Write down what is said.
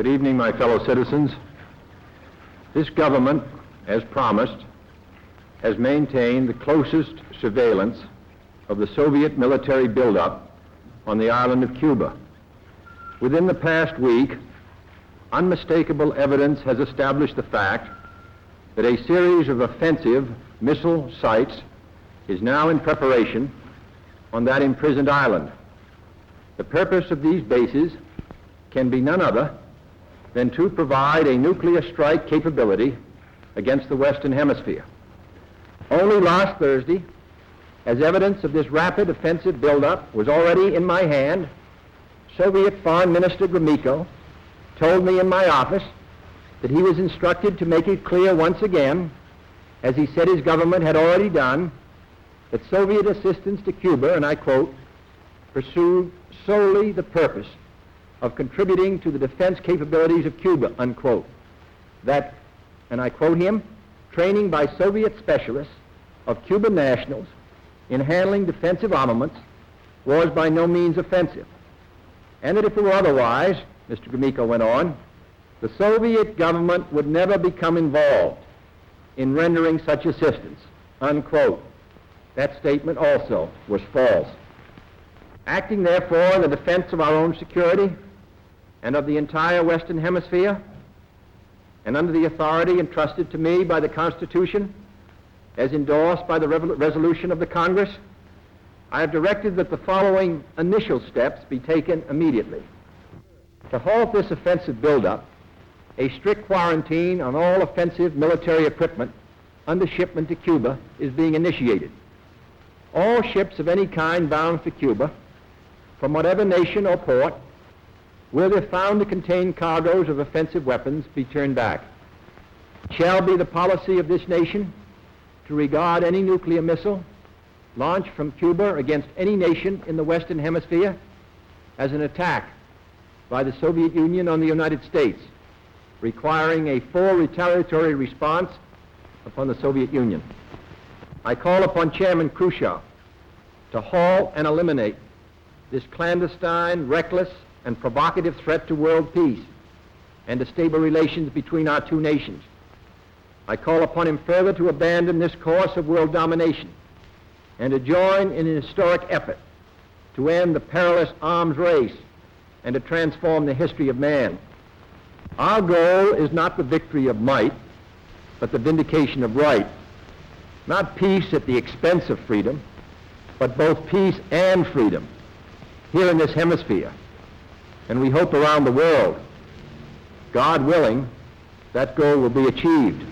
Good evening, my fellow citizens. This government, as promised, has maintained the closest surveillance of the Soviet military buildup on the island of Cuba. Within the past week, unmistakable evidence has established the fact that a series of offensive missile sites is now in preparation on that imprisoned island. The purpose of these bases can be none other than to provide a nuclear strike capability against the Western Hemisphere. Only last Thursday, as evidence of this rapid offensive buildup was already in my hand, Soviet Foreign Minister Gromyko told me in my office that he was instructed to make it clear once again, as he said his government had already done, that Soviet assistance to Cuba, and I quote, pursued solely the purpose of contributing to the defense capabilities of Cuba, unquote. That, and I quote him, training by Soviet specialists of Cuban nationals in handling defensive armaments was by no means offensive. And that if it were otherwise, Mr. Gromyko went on, the Soviet government would never become involved in rendering such assistance, unquote. That statement also was false. Acting, therefore, in the defense of our own security and of the entire Western Hemisphere, and under the authority entrusted to me by the Constitution, as endorsed by the resolution of the Congress, I have directed that the following initial steps be taken immediately. To halt this offensive buildup, a strict quarantine on all offensive military equipment under shipment to Cuba is being initiated. All ships of any kind bound for Cuba, from whatever nation or port, will, if found to contain cargoes of offensive weapons, be turned back. It shall be the policy of this nation to regard any nuclear missile launched from Cuba against any nation in the Western Hemisphere as an attack by the Soviet Union on the United States, requiring a full retaliatory response upon the Soviet Union. I call upon Chairman Khrushchev to halt and eliminate this clandestine, reckless, and provocative threat to world peace and to stable relations between our two nations. I call upon him further to abandon this course of world domination and to join in an historic effort to end the perilous arms race and to transform the history of man. Our goal is not the victory of might, but the vindication of right. Not peace at the expense of freedom, but both peace and freedom here in this hemisphere, and we hope around the world. God willing, that goal will be achieved.